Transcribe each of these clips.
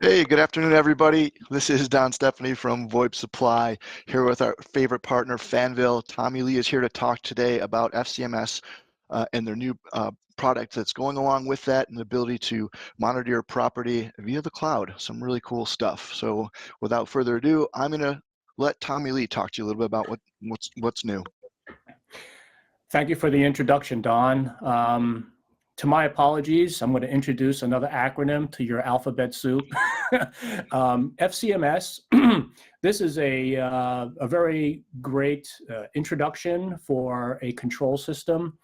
Hey, good afternoon, everybody. This is Don Stephanie from VoIP Supply, here with our favorite partner, Fanvil. Tommy Lee is here to talk today about FCMS and their new product that's going along with that, and the ability to monitor your property via the cloud. Some really cool stuff. So without further ado, I'm going to let Tommy Lee talk to you a little bit about what's new. Thank you for the introduction, Don. To my apologies, I'm going to introduce another acronym to your alphabet soup. FCMS, this is a very great introduction for a control system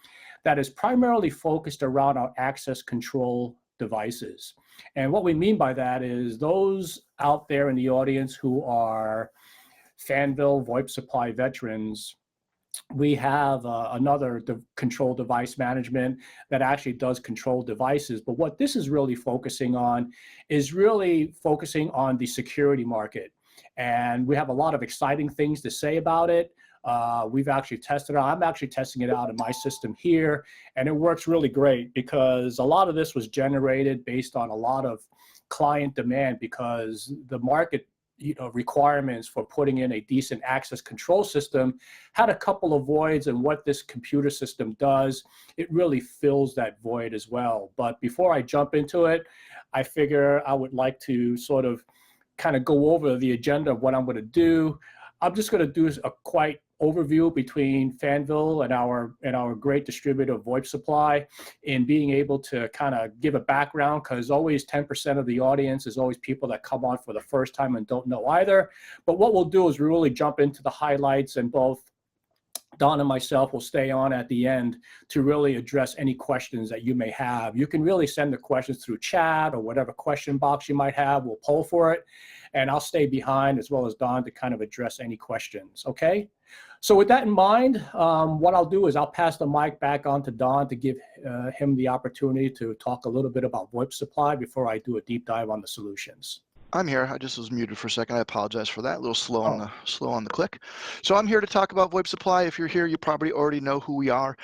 that is primarily focused around our access control devices. And what we mean by that is those out there in the audience who are Fanvil VoIP Supply veterans, we have another control device management that actually does control devices. But what this is really focusing on is really focusing on the security market. And we have a lot of exciting things to say about it. We've actually tested it out. I'm actually testing it out in my system here, and it works really great because a lot of this was generated based on a lot of client demand because the market requirements for putting in a decent access control system had a couple of voids, and what this computer system does, it really fills that void as well. But before I jump into it, I figure I would like to sort of kind of go over the agenda of what I'm going to do. I'm just going to do a quite overview between Fanvil and our great distributor VoIP Supply in being able to kind of give a background, because always 10% of the audience is always people that come on for the first time and don't know either. But what we'll do is really jump into the highlights, and both Don and myself will stay on at the end to really address any questions that you may have. You can really send the questions through chat or whatever question box you might have. We'll poll for it, and I'll stay behind as well as Don to kind of address any questions, okay? So with that in mind, what I'll do is I'll pass the mic back on to Don to give him the opportunity to talk a little bit about VoIP Supply before I do a deep dive on the solutions. I'm here. I just was muted for a second. I apologize for that. A little slow on the click. So I'm here to talk about VoIP Supply. If you're here, you probably already know who we are.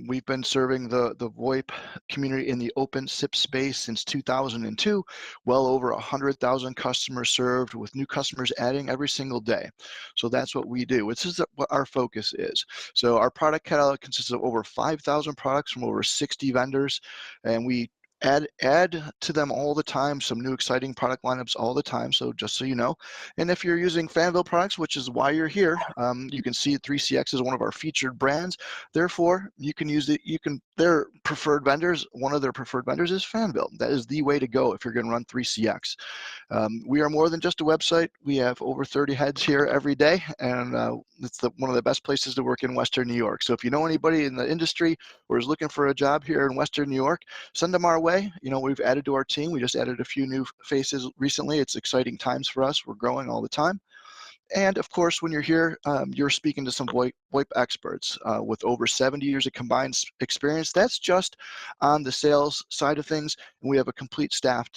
We've been serving the VoIP community in the open SIP space since 2002. Well over 100,000 customers served, with new customers adding every single day. So that's what we do. This is what our focus is. So our product catalog consists of over 5,000 products from over 60 vendors, and we add to them all the time, some new exciting product lineups all the time, so just so you know. And if you're using Fanvil products, which is why you're here, you can see 3CX is one of our featured brands. Therefore, you can use it. Their preferred vendors, one of their preferred vendors is Fanvil. That is the way to go if you're going to run 3CX. We are more than just a website. We have over 30 heads here every day, and it's one of the best places to work in Western New York. So if you know anybody in the industry or is looking for a job here in Western New York, send them our way. We've added to our team. We just added a few new faces recently. It's exciting times for us. We're growing all the time. And of course, when you're here, you're speaking to some VoIP experts with over 70 years of combined experience. That's just on the sales side of things. And we have a complete staff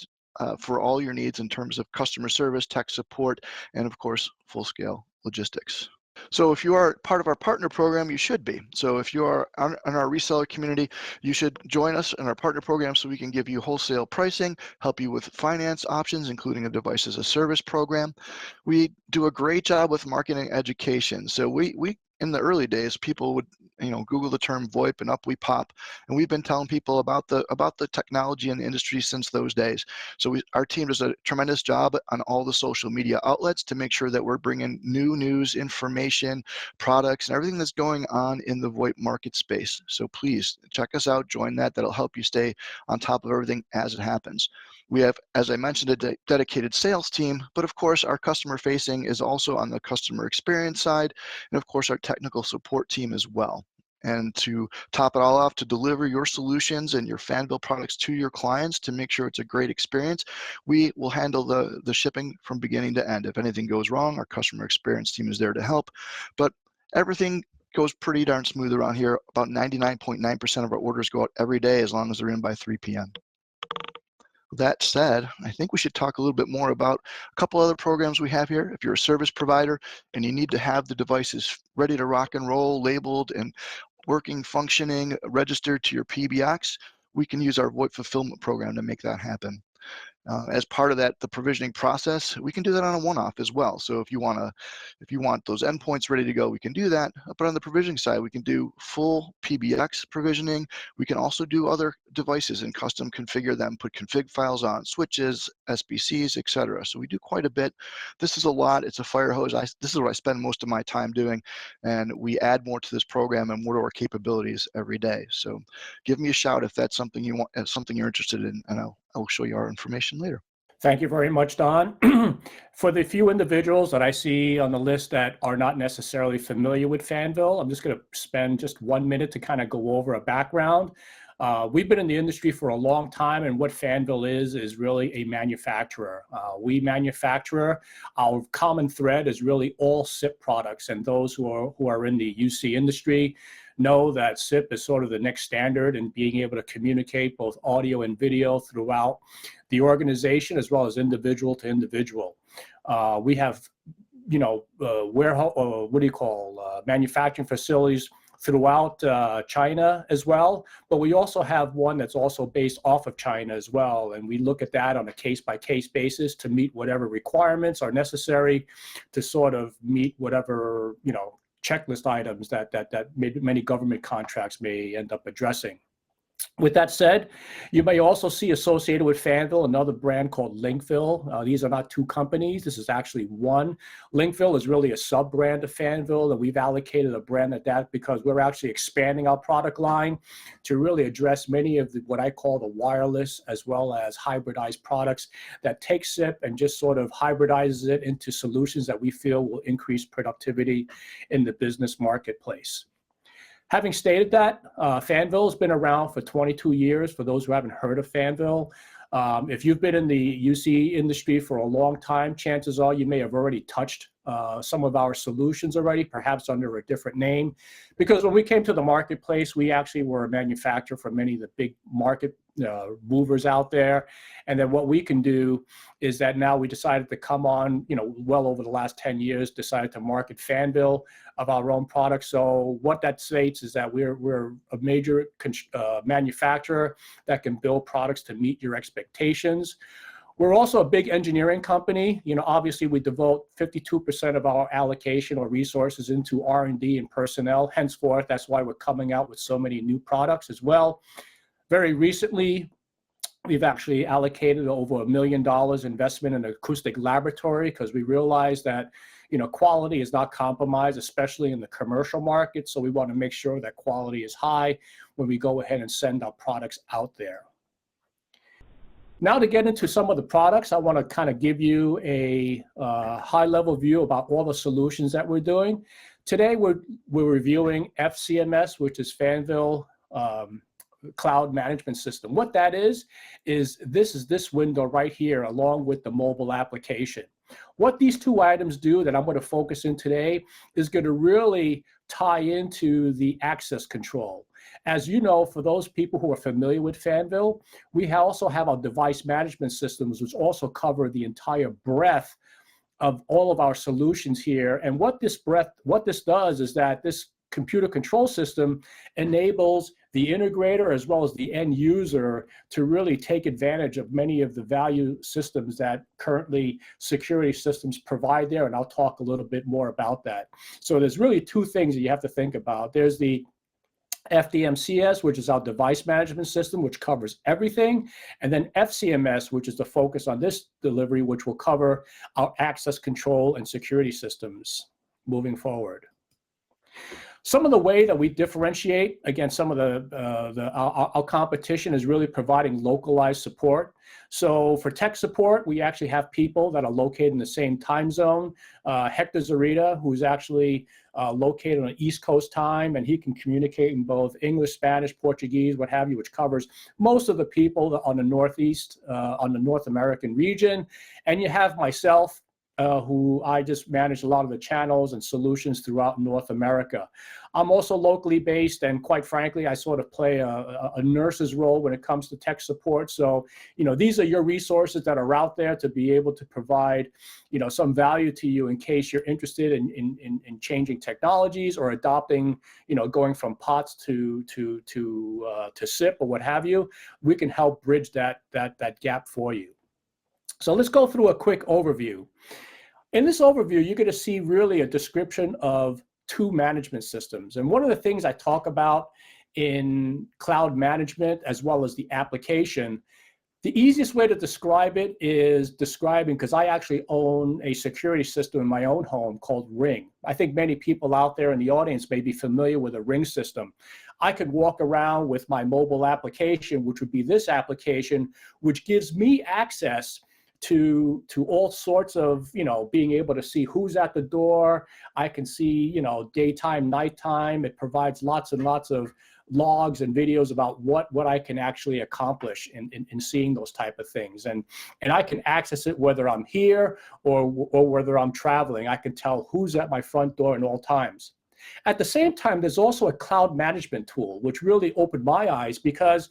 for all your needs in terms of customer service, tech support, and of course, full-scale logistics. So if you are part of our partner program, you should be. So if you are in our reseller community, you should join us in our partner program so we can give you wholesale pricing, help you with finance options, including a device as a service program. We do a great job with marketing education. So we in the early days, people would Google the term VoIP and up we pop, and we've been telling people about the technology in the industry since those days. So our team does a tremendous job on all the social media outlets to make sure that we're bringing new news, information, products, and everything that's going on in the VoIP market space. So please check us out, join that. That'll help you stay on top of everything as it happens. We have, as I mentioned, a dedicated sales team, but of course our customer facing is also on the customer experience side, and of course our technical support team as well. And to top it all off, to deliver your solutions and your Fanvil products to your clients to make sure it's a great experience, we will handle the shipping from beginning to end. If anything goes wrong, our customer experience team is there to help. But everything goes pretty darn smooth around here. About 99.9% of our orders go out every day as long as they're in by 3 p.m. That said, I think we should talk a little bit more about a couple other programs we have here. If you're a service provider and you need to have the devices ready to rock and roll, labeled and working, functioning, registered to your PBX, we can use our VoIP fulfillment program to make that happen. As part of that, the provisioning process, we can do that on a one-off as well. So if you want those endpoints ready to go, we can do that. But on the provisioning side, we can do full PBX provisioning. We can also do other devices and custom configure them, put config files on switches, SBCs, etc. So we do quite a bit. This is a lot. It's a fire hose. This is what I spend most of my time doing, and we add more to this program and more to our capabilities every day. So give me a shout if that's something you want, something you're interested in, and I'll show you our information later. Thank you very much, Don. For the few individuals that I see on the list that are not necessarily familiar with Fanvil, I'm just going to spend just 1 minute to kind of go over a background. We've been in the industry for a long time, and what Fanvil is really a manufacturer. We manufacture. Our common thread is really all SIP products, and those who are in the UC industry know that SIP is sort of the next standard in being able to communicate both audio and video throughout the organization as well as individual to individual. We have, manufacturing facilities throughout China as well, but we also have one that's also based off of China as well, and we look at that on a case-by-case basis to meet whatever requirements are necessary to sort of meet whatever checklist items that many government contracts may end up addressing. With that said, you may also see associated with Fanvil another brand called Linkvil. These are not two companies. This is actually one. Linkvil is really a sub-brand of Fanvil, and we've allocated a brand at that because we're actually expanding our product line to really address many of what I call the wireless as well as hybridized products that take SIP and just sort of hybridizes it into solutions that we feel will increase productivity in the business marketplace. Having stated that, Fanvil has been around for 22 years, for those who haven't heard of Fanvil. If you've been in the UC industry for a long time, chances are you may have already touched some of our solutions already, perhaps under a different name. Because when we came to the marketplace, we actually were a manufacturer for many of the big market movers out there. And then what we can do is that now we decided to come on, well over the last 10 years, decided to market Fanvil of our own products. So what that states is that we're a major manufacturer that can build products to meet your expectations. We're also a big engineering company. Obviously we devote 52% of our allocation or resources into R&D and personnel. Henceforth, that's why we're coming out with so many new products as well. Very recently, we've actually allocated over $1 million investment in an acoustic laboratory because we realize that quality is not compromised, especially in the commercial market. So we want to make sure that quality is high when we go ahead and send our products out there. Now to get into some of the products, I want to kind of give you a high-level view about all the solutions that we're doing. Today, we're reviewing FCMS, which is Fanvil Cloud Management System. What that is this window right here along with the mobile application. What these two items do that I'm going to focus in today is going to really tie into the access control. As you know, for those people who are familiar with Fanvil, we also have our device management systems, which also cover the entire breadth of all of our solutions here. And what this does is that this computer control system enables the integrator as well as the end user to really take advantage of many of the value systems that currently security systems provide there. And I'll talk a little bit more about that. So there's really two things that you have to think about. There's the FDMCS, which is our device management system, which covers everything. And then FCMS, which is the focus on this delivery, which will cover our access control and security systems moving forward. Some of the way that we differentiate against some of our competition is really providing localized support. So for tech support, we actually have people that are located in the same time zone. Hector Zarita, who's actually located on East Coast time, and he can communicate in both English, Spanish, Portuguese, what have you, which covers most of the people on the Northeast, on the North American region. And you have myself, who I just manage a lot of the channels and solutions throughout North America. I'm also locally based, and quite frankly, I sort of play a nurse's role when it comes to tech support. So, these are your resources that are out there to be able to provide, some value to you in case you're interested in changing technologies or adopting, going from POTS to SIP or what have you. We can help bridge that gap for you. So let's go through a quick overview. In this overview, you're going to see really a description of two management systems. And one of the things I talk about in cloud management, as well as the application, the easiest way to describe it is describing, because I actually own a security system in my own home called Ring. I think many people out there in the audience may be familiar with a Ring system. I could walk around with my mobile application, which would be this application, which gives me access to all sorts of, being able to see who's at the door. I can see, daytime, nighttime. It provides lots and lots of logs and videos about what I can actually accomplish in seeing those type of things. And I can access it whether I'm here or whether I'm traveling. I can tell who's at my front door at all times. At the same time, there's also a cloud management tool, which really opened my eyes, because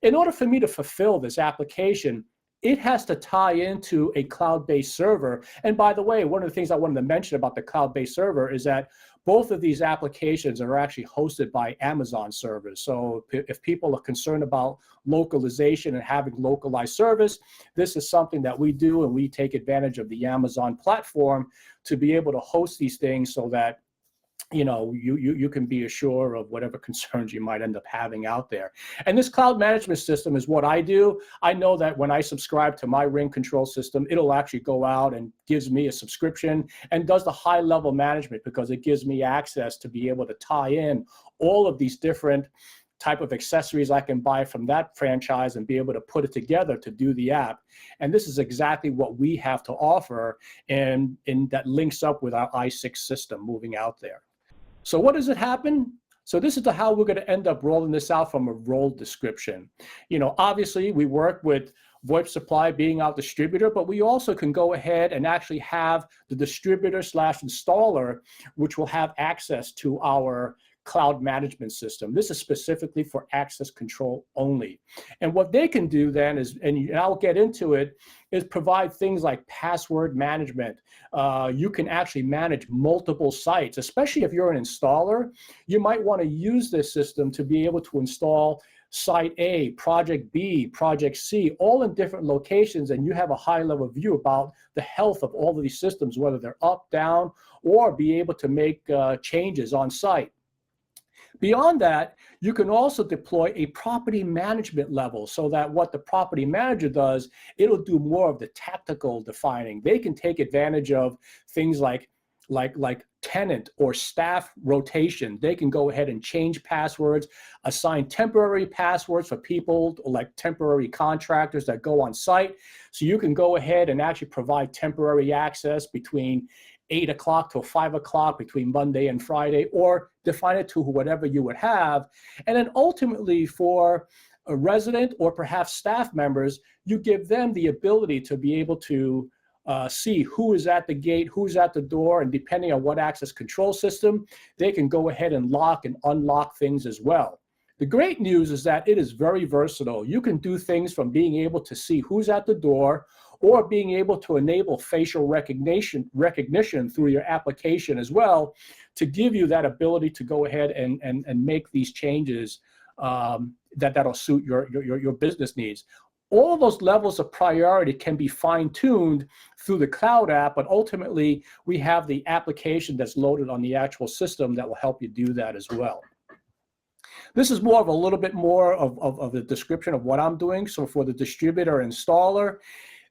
in order for me to fulfill this application, it has to tie into a cloud-based server. And by the way, one of the things I wanted to mention about the cloud-based server is that both of these applications are actually hosted by Amazon servers. So if people are concerned about localization and having localized service, this is something that we do, and we take advantage of the Amazon platform to be able to host these things so that you can be assured of whatever concerns you might end up having out there. And this cloud management system is what I do. I know that when I subscribe to my Ring control system, it'll actually go out and gives me a subscription and does the high level management, because it gives me access to be able to tie in all of these different type of accessories I can buy from that franchise and be able to put it together to do the app. And this is exactly what we have to offer, and that links up with our i6 system moving out there. So what does it happen? So this is how we're going to end up rolling this out from a role description. Obviously we work with VoIP supply being our distributor, but we also can go ahead and actually have the distributor/installer, which will have access to our cloud management system. This is specifically for access control only. And what they can do then is, and I'll get into it, is provide things like password management. You can actually manage multiple sites, especially if you're an installer. You might want to use this system to be able to install Site A, Project B, Project C, all in different locations, and you have a high-level view about the health of all of these systems, whether they're up, down, or be able to make changes on site. Beyond that, you can also deploy a property management level, so that what the property manager does, it'll do more of the tactical defining. They can take advantage of things like tenant or staff rotation. They can go ahead and change passwords, assign temporary passwords for people like temporary contractors that go on site. So you can go ahead and actually provide temporary access between 8 o'clock to 5 o'clock between Monday and Friday, or define it to whatever you would have. And then ultimately for a resident or perhaps staff members, you give them the ability to be able to see who is at the gate, who's at the door, and depending on what access control system, they can go ahead and lock and unlock things as well. The great news is that it is very versatile. You can do things from being able to see who's at the door, or being able to enable facial recognition through your application as well, to give you that ability to go ahead and make these changes that'll suit your business needs. All of those levels of priority can be fine-tuned through the cloud app, but ultimately we have the application that's loaded on the actual system that will help you do that as well. This is more of a little bit more of the description of what I'm doing. So for the distributor installer,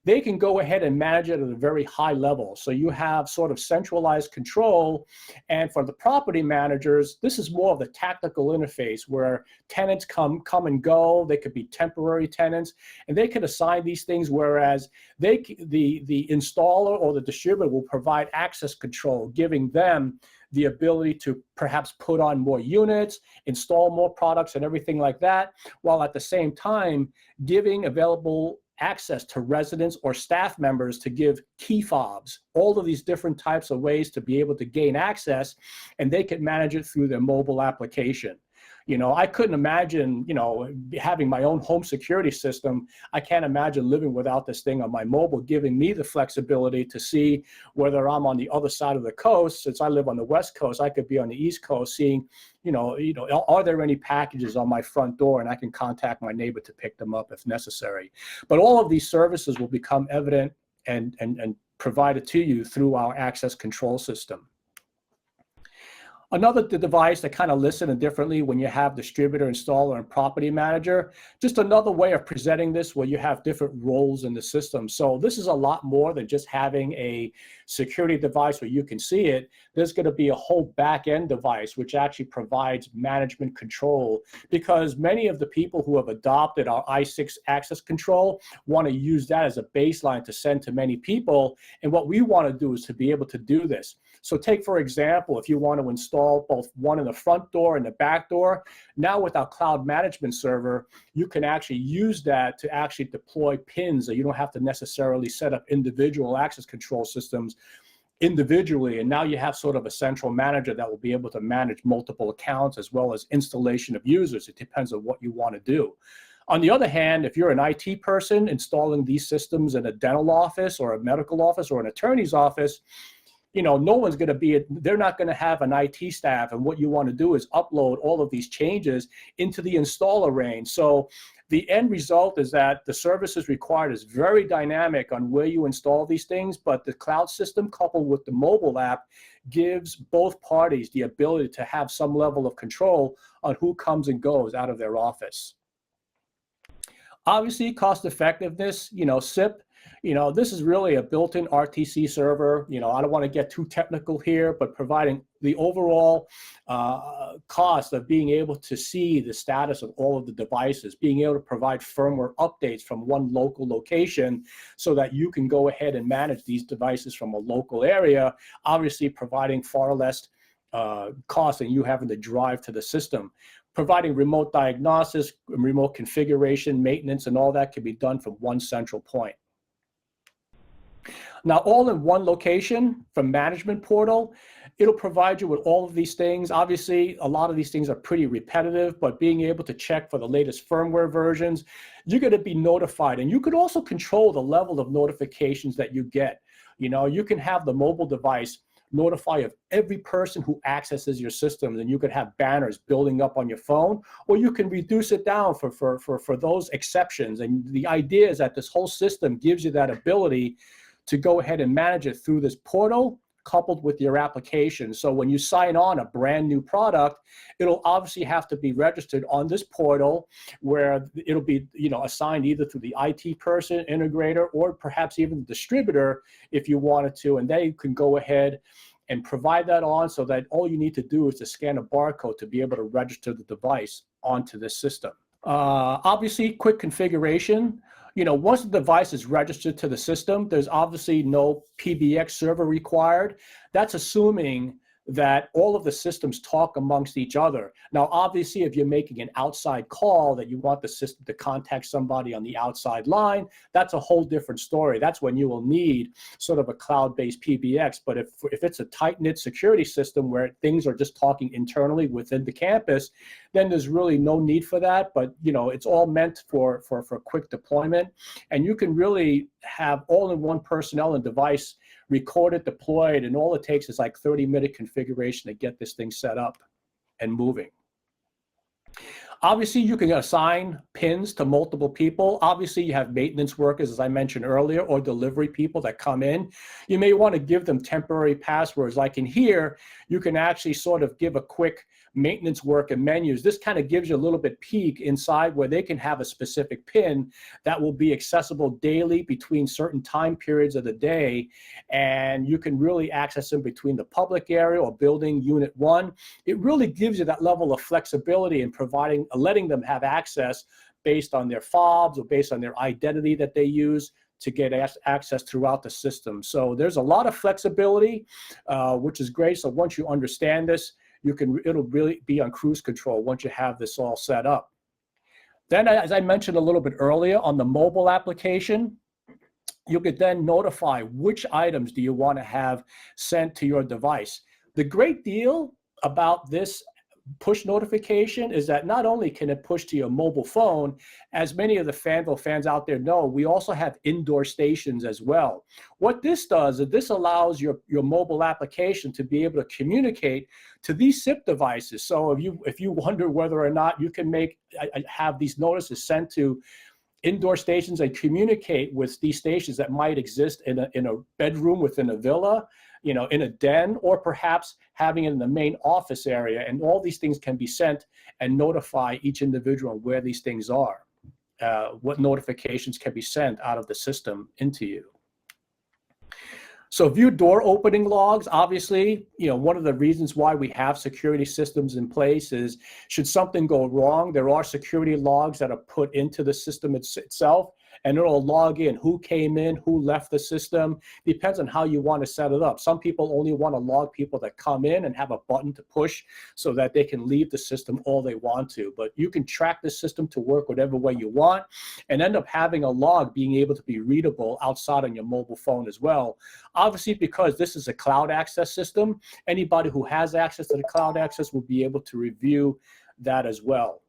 they can go ahead and manage it at a very high level. So you have sort of centralized control. And for the property managers, this is more of the tactical interface where tenants come and go. They could be temporary tenants, and they can assign these things, whereas the installer or the distributor will provide access control, giving them the ability to perhaps put on more units, install more products and everything like that, while at the same time giving available access to residents or staff members to give key fobs, all of these different types of ways to be able to gain access, and they can manage it through their mobile application. You know, I couldn't imagine, you know, having my own home security system. I can't imagine living without this thing on my mobile, giving me the flexibility to see whether I'm on the other side of the coast. Since I live on the West Coast, I could be on the East Coast, seeing, are there any packages on my front door, and I can contact my neighbor to pick them up if necessary. But all of these services will become evident and provided to you through our access control system. Another device that kind of listed differently when you have distributor, installer, and property manager, just another way of presenting this where you have different roles in the system. So this is a lot more than just having a security device where you can see it. There's going to be a whole back-end device which actually provides management control, because many of the people who have adopted our i6 access control want to use that as a baseline to send to many people. And what we want to do is to be able to do this. So take, for example, if you want to install both one in the front door and the back door, now with our cloud management server, you can actually use that to actually deploy pins that you don't have to necessarily set up individual access control systems individually. And now you have sort of a central manager that will be able to manage multiple accounts as well as installation of users. It depends on what you want to do. On the other hand, if you're an IT person installing these systems in a dental office or a medical office or an attorney's office, no one's going to be, they're not going to have an IT staff. And what you want to do is upload all of these changes into the installer range. So the end result is that the services required is very dynamic on where you install these things, but the cloud system coupled with the mobile app gives both parties the ability to have some level of control on who comes and goes out of their office. Obviously, cost effectiveness, SIP. This is really a built-in RTC server. I don't want to get too technical here, but providing the overall cost of being able to see the status of all of the devices, being able to provide firmware updates from one local location so that you can go ahead and manage these devices from a local area, obviously providing far less cost than you having to drive to the system. Providing remote diagnosis, remote configuration, maintenance, and all that can be done from one central point. Now, all in one location from management portal, it'll provide you with all of these things. Obviously, a lot of these things are pretty repetitive, but being able to check for the latest firmware versions, you're going to be notified. And you could also control the level of notifications that you get. You can have the mobile device notify of every person who accesses your system, and you could have banners building up on your phone, or you can reduce it down for those exceptions. And the idea is that this whole system gives you that ability to go ahead and manage it through this portal coupled with your application. So when you sign on a brand new product, it'll obviously have to be registered on this portal where it'll be assigned either through the IT person, integrator, or perhaps even the distributor if you wanted to, and they can go ahead and provide that on so that all you need to do is to scan a barcode to be able to register the device onto this system. Obviously, quick configuration. Once the device is registered to the system, there's obviously no PBX server required. That's assuming that all of the systems talk amongst each other. Now, obviously, if you're making an outside call that you want the system to contact somebody on the outside line, that's a whole different story. That's when you will need sort of a cloud-based PBX. But if it's a tight-knit security system where things are just talking internally within the campus, then there's really no need for that. But, it's all meant for quick deployment. And you can really have all-in-one personnel and device recorded, deployed, and all it takes is like 30-minute configuration to get this thing set up and moving. Obviously, you can assign pins to multiple people. Obviously, you have maintenance workers, as I mentioned earlier, or delivery people that come in. You may want to give them temporary passwords. Like in here, you can actually sort of give a quick maintenance work and menus. This kind of gives you a little bit peek inside where they can have a specific pin that will be accessible daily between certain time periods of the day. And you can really access them between the public area or building unit 1. It really gives you that level of flexibility in letting them have access based on their fobs or based on their identity that they use to get access throughout the system. So there's a lot of flexibility, which is great. So once you understand this, it'll really be on cruise control once you have this all set up. Then, as I mentioned a little bit earlier, on the mobile application, you could then notify which items do you want to have sent to your device. The great deal about this push notification is that not only can it push to your mobile phone, as many of the Fanvil fans out there know, we also have indoor stations as well. What this does is this allows your mobile application to be able to communicate to these SIP devices. So if you wonder whether or not you can have these notices sent to indoor stations and communicate with these stations that might exist in a bedroom within a villa, in a den, or perhaps having it in the main office area. And all these things can be sent and notify each individual where these things are, what notifications can be sent out of the system into you. So view door opening logs. Obviously, one of the reasons why we have security systems in place is should something go wrong, there are security logs that are put into the system itself, and it'll log in who came in, who left the system. Depends on how you want to set it up. Some people only want to log people that come in and have a button to push so that they can leave the system all they want to. But you can track the system to work whatever way you want and end up having a log being able to be readable outside on your mobile phone as well. Obviously, because this is a cloud access system, anybody who has access to the cloud access will be able to review that as well.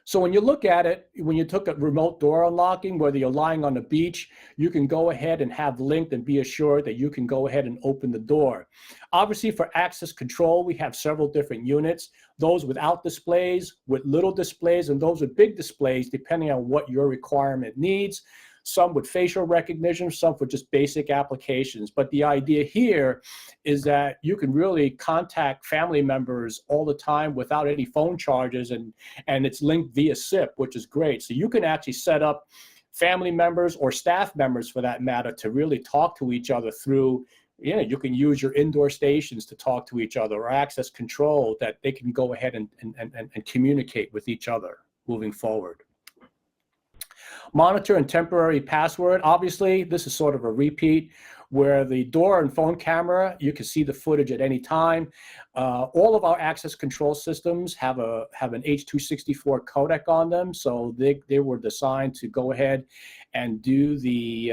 So when you look at it, when you took a remote door unlocking, whether you're lying on the beach, you can go ahead and have linked and be assured that you can go ahead and open the door. Obviously, for access control, we have several different units, those without displays, with little displays, and those with big displays, depending on what your requirement needs. Some with facial recognition, some for just basic applications. But the idea here is that you can really contact family members all the time without any phone charges, and it's linked via SIP, which is great. So you can actually set up family members or staff members, for that matter, to really talk to each other through, you can use your indoor stations to talk to each other, or access control that they can go ahead and communicate with each other moving forward. Monitor and temporary password. Obviously, this is sort of a repeat where the door and phone camera, you can see the footage at any time. All of our access control systems have an H.264 codec on them, so they were designed to go ahead and do the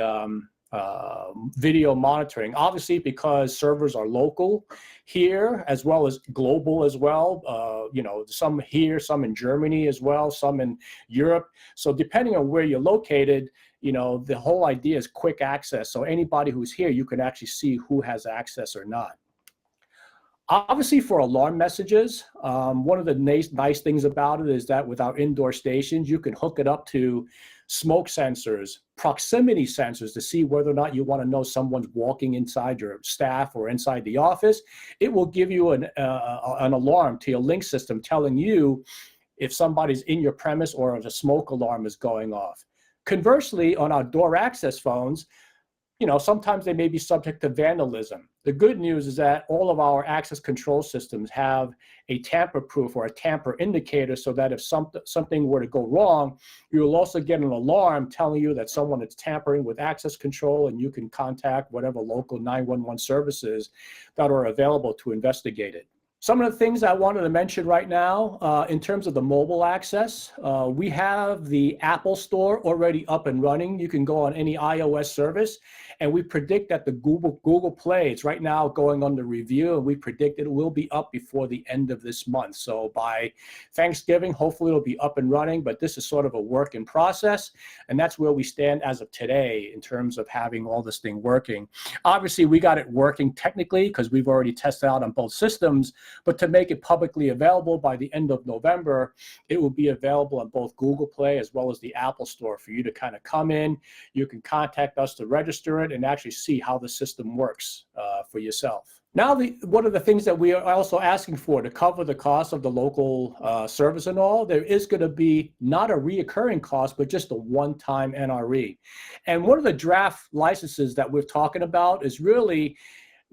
video monitoring. Obviously, because servers are local here as well as global as well, some here, some in Germany as well, some in Europe. So depending on where you're located, the whole idea is quick access. So anybody who's here, you can actually see who has access or not. Obviously, for alarm messages, one of the nice things about it is that with our indoor stations, you can hook it up to smoke sensors, proximity sensors to see whether or not you want to know someone's walking inside your staff or inside the office. It will give you an alarm to your link system telling you if somebody's in your premise or if a smoke alarm is going off. Conversely, on our door access phones, sometimes they may be subject to vandalism. The good news is that all of our access control systems have a tamper-proof or a tamper indicator, so that if something were to go wrong, you will also get an alarm telling you that someone is tampering with access control, and you can contact whatever local 911 services that are available to investigate it. Some of the things I wanted to mention right now, in terms of the mobile access, we have the Apple Store already up and running. You can go on any iOS service, and we predict that the Google Play, it's right now going under review, and we predict it will be up before the end of this month. So by Thanksgiving, hopefully it'll be up and running, but this is sort of a work in process, and that's where we stand as of today in terms of having all this thing working. Obviously, we got it working technically because we've already tested out on both systems, but to make it publicly available by the end of November, it will be available on both Google Play as well as the Apple Store for you to kind of come in. You can contact us to register it and actually see how the system works for yourself. Now, one of the things that we are also asking for to cover the cost of the local service and all, there is going to be not a reoccurring cost, but just a one-time NRE. And one of the draft licenses that we're talking about is really,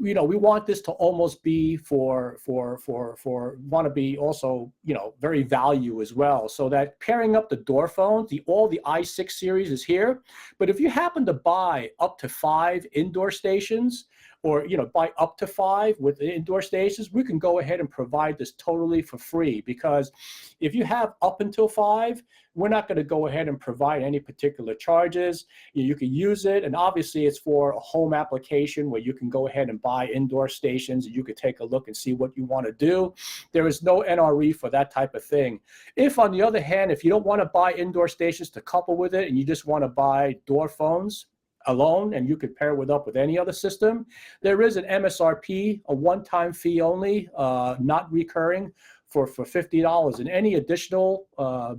we want this to almost be want to be also, very value as well. So that pairing up the door phones, all the i6 series is here. But if you happen to buy up to 5 indoor stations or buy up to 5 with the indoor stations, we can go ahead and provide this totally for free. Because if you have up until 5, we're not going to go ahead and provide any particular charges. You can use it, and obviously it's for a home application where you can go ahead and buy indoor stations, and you could take a look and see what you want to do. There is no NRE for that type of thing. If, on the other hand, if you don't want to buy indoor stations to couple with it, and you just want to buy door phones alone, and you could pair it up with any other system, there is an MSRP, a one-time fee only, not recurring, for $50. And any additional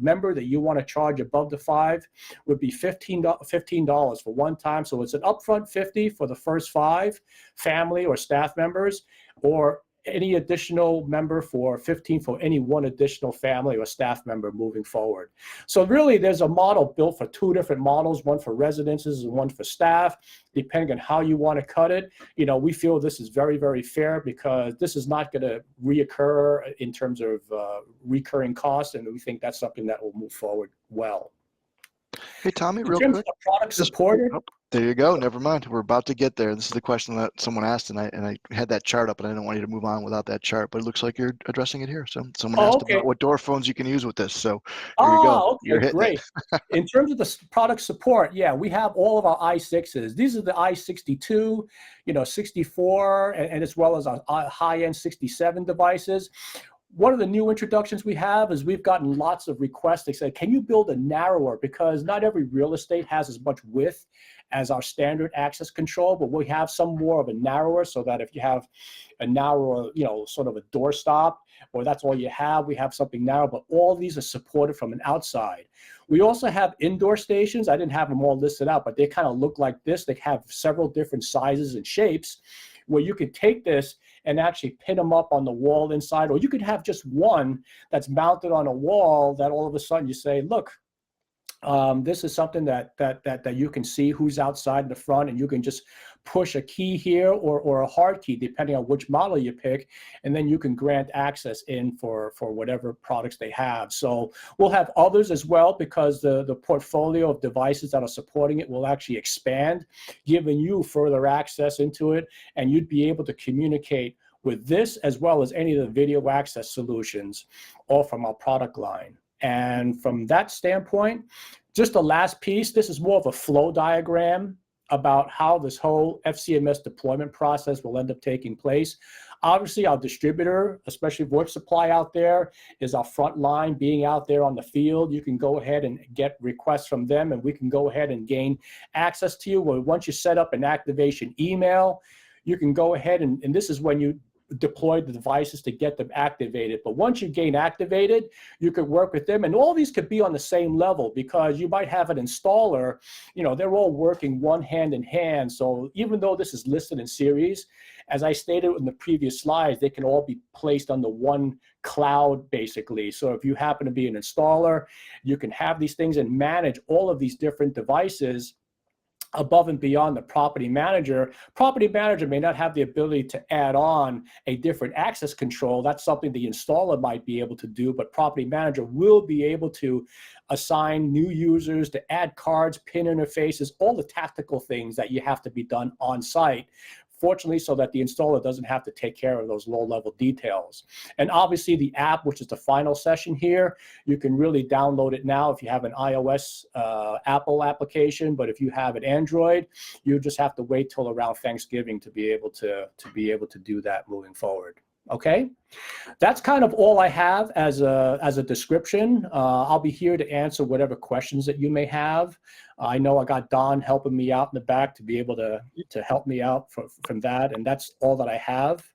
member that you want to charge above the 5 would be $15 for one time. So it's an upfront $50 for the first 5 family or staff members, or any additional member for $15 for any one additional family or staff member moving forward. So really there's a model built for 2 different models, one for residences and one for staff, depending on how you want to cut it. We feel this is very, very fair, because this is not going to reoccur in terms of recurring costs, and we think that's something that will move forward well. Hey, Tommy, In real terms quick. of product supported, There you go. Never mind. We're about to get there. This is the question that someone asked, and I had that chart up, and I didn't want you to move on without that chart, but it looks like you're addressing it here. So someone asked about what door phones you can use with this. So here you go. You're hitting great. In terms of the product support, yeah, we have all of our i6s. These are the i62, 64, and as well as our high-end 67 devices. One of the new introductions we have is we've gotten lots of requests. They say, can you build a narrower? Because not every real estate has as much width as our standard access control, but we have some more of a narrower, so that if you have a narrower, sort of a doorstop, or that's all you have, we have something narrow, but all these are supported from an outside. We also have indoor stations. I didn't have them all listed out, but they kind of look like this. They have several different sizes and shapes, where you could take this and actually pin them up on the wall inside, or you could have just one that's mounted on a wall that all of a sudden you say, look, this is something that you can see who's outside in the front, and you can just push a key here or a hard key, depending on which model you pick, and then you can grant access in for whatever products they have. So we'll have others as well, because the portfolio of devices that are supporting it will actually expand, giving you further access into it, and you'd be able to communicate with this as well as any of the video access solutions, all from our product line. And from that standpoint, just the last piece, this is more of a flow diagram about how this whole FCMS deployment process will end up taking place. Obviously, our distributor, especially VoIP Supply out there, is our front line, being out there on the field. You can go ahead and get requests from them, and we can go ahead and gain access to you. Well, once you set up an activation email, you can go ahead and this is when you deploy the devices to get them activated. But once you gain activated, you could work with them, and all these could be on the same level, because you might have an installer, they're all working one hand in hand. So even though this is listed in series, as I stated in the previous slides, they can all be placed on the one cloud, basically. So if you happen to be an installer, you can have these things and manage all of these different devices above and beyond the property manager. Property manager may not have the ability to add on a different access control. That's something the installer might be able to do, but property manager will be able to assign new users, to add cards, pin interfaces, all the tactical things that you have to be done on site. Fortunately, so that the installer doesn't have to take care of those low-level details. And obviously the app, which is the final session here, you can really download it now if you have an iOS Apple application, but if you have an Android, you just have to wait till around Thanksgiving to be able to do that moving forward. Okay, that's kind of all I have as a description. I'll be here to answer whatever questions that you may have. I know I got Don helping me out in the back to be able to help me out from that, and that's all that I have.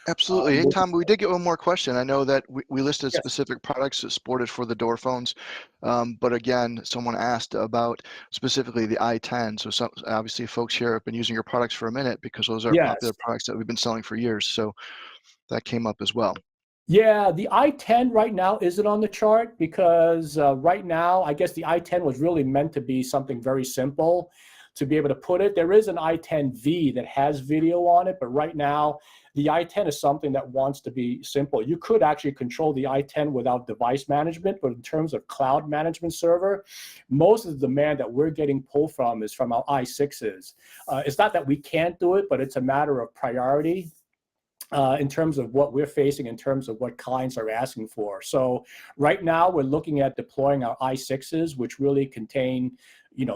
Absolutely. Hey, Tom, we did get one more question. I know that we listed Yes. specific products that supported for the door phones, but again, someone asked about specifically the i10. So obviously folks here have been using your products for a minute, because those are popular products that we've been selling for years. So that came up as well. Yeah, the i10 right now isn't on the chart, because right now, I guess the i10 was really meant to be something very simple. to be able to put it. There is an i10V that has video on it, but right now the i10 is something that wants to be simple. You could actually control the i10 without device management, but in terms of cloud management server, most of the demand that we're getting pulled from is from our i6s. It's not that we can't do it, but it's a matter of priority. In terms of what we're facing, in terms of what clients are asking for. So right now we're looking at deploying our i6s, which really contain,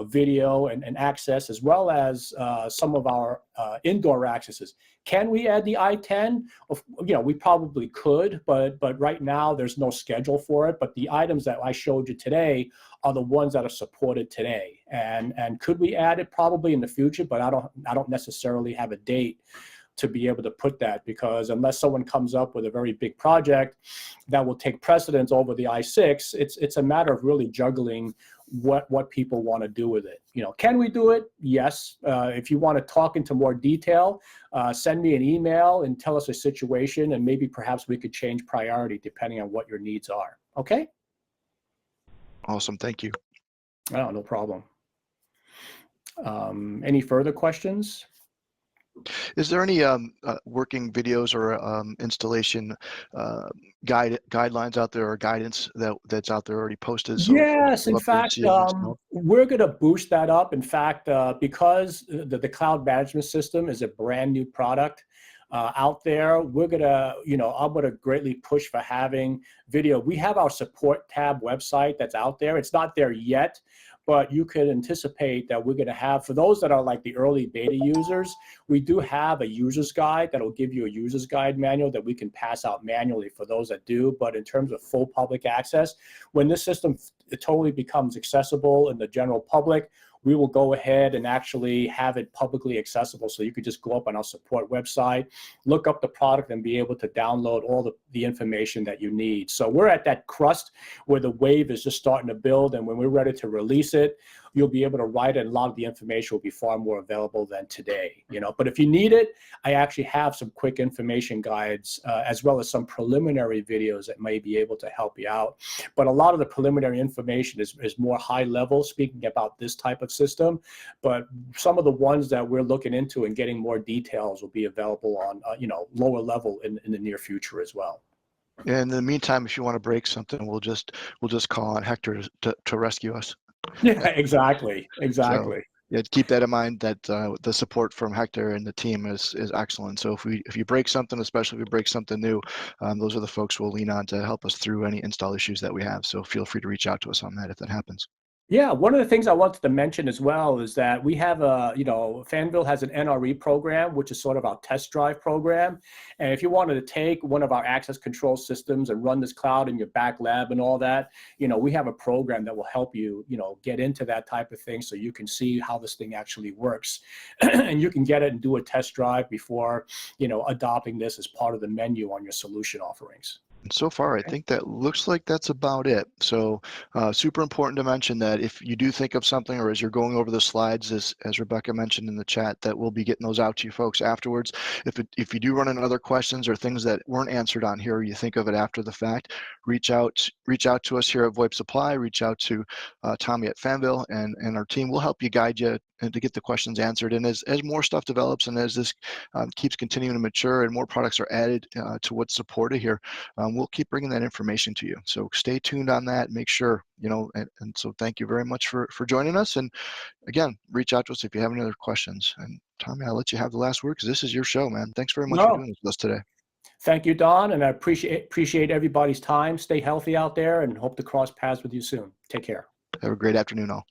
video and access, as well as some of our indoor accesses. Can we add the i10? We probably could, but right now there's no schedule for it. But the items that I showed you today are the ones that are supported today. And could we add it? Probably in the future, but I don't necessarily have a date to be able to put that, because unless someone comes up with a very big project that will take precedence over the i6, it's a matter of really juggling what people want to do with it. Can we do it? Yes. If you want to talk into more detail, send me an email and tell us a situation, and maybe perhaps we could change priority depending on what your needs are. Okay? Awesome. Thank you. Oh, no problem. Any further questions? Is there any working videos or installation guidelines out there, or guidance that's out there already posted? So yes, in fact, we're going to boost that up. In fact, because the cloud management system is a brand new product out there, we're going to, I'm going to greatly push for having video. We have our support tab website that's out there. It's not there yet, but you could anticipate that we're going to have, for those that are like the early beta users, we do have a user's guide that will give you a user's guide manual that we can pass out manually for those that do. But in terms of full public access, when this system totally becomes accessible in the general public, we will go ahead and actually have it publicly accessible. So you could just go up on our support website, look up the product, and be able to download all the information that you need. So we're at that crust where the wave is just starting to build. And when we're ready to release it, you'll be able to write it, and a lot of the information will be far more available than today. But if you need it, I actually have some quick information guides, as well as some preliminary videos that may be able to help you out. But a lot of the preliminary information is more high level, speaking about this type of system. But some of the ones that we're looking into and getting more details will be available on, lower level in the near future as well. And in the meantime, if you want to break something, we'll just call on Hector to rescue us. Yeah, exactly. So, yeah, keep that in mind, that the support from Hector and the team is excellent. So if you break something, especially if you break something new, those are the folks we'll lean on to help us through any install issues that we have. So feel free to reach out to us on that if that happens. Yeah, one of the things I wanted to mention as well is that we have Fanvil has an NRE program, which is sort of our test drive program. And if you wanted to take one of our access control systems and run this cloud in your back lab and all that, we have a program that will help you, get into that type of thing so you can see how this thing actually works. And you can get it and do a test drive before, adopting this as part of the menu on your solution offerings. And so far, I think that looks like that's about it. So super important to mention that if you do think of something, or as you're going over the slides, as Rebecca mentioned in the chat, that we'll be getting those out to you folks afterwards. If you do run into other questions or things that weren't answered on here, or you think of it after the fact, reach out to us here at VoIP Supply, reach out to Tommy at Fanvil, and our team will help you, guide you, and to get the questions answered. And as more stuff develops, and as this keeps continuing to mature and more products are added to what's supported here, we'll keep bringing that information to you. So stay tuned on that. Make sure, and so thank you very much for joining us. And again, reach out to us if you have any other questions. And Tommy, I'll let you have the last word, because this is your show, man. Thanks very much for doing this with us today. Thank you, Don, and I appreciate everybody's time. Stay healthy out there, and hope to cross paths with you soon. Take care. Have a great afternoon all.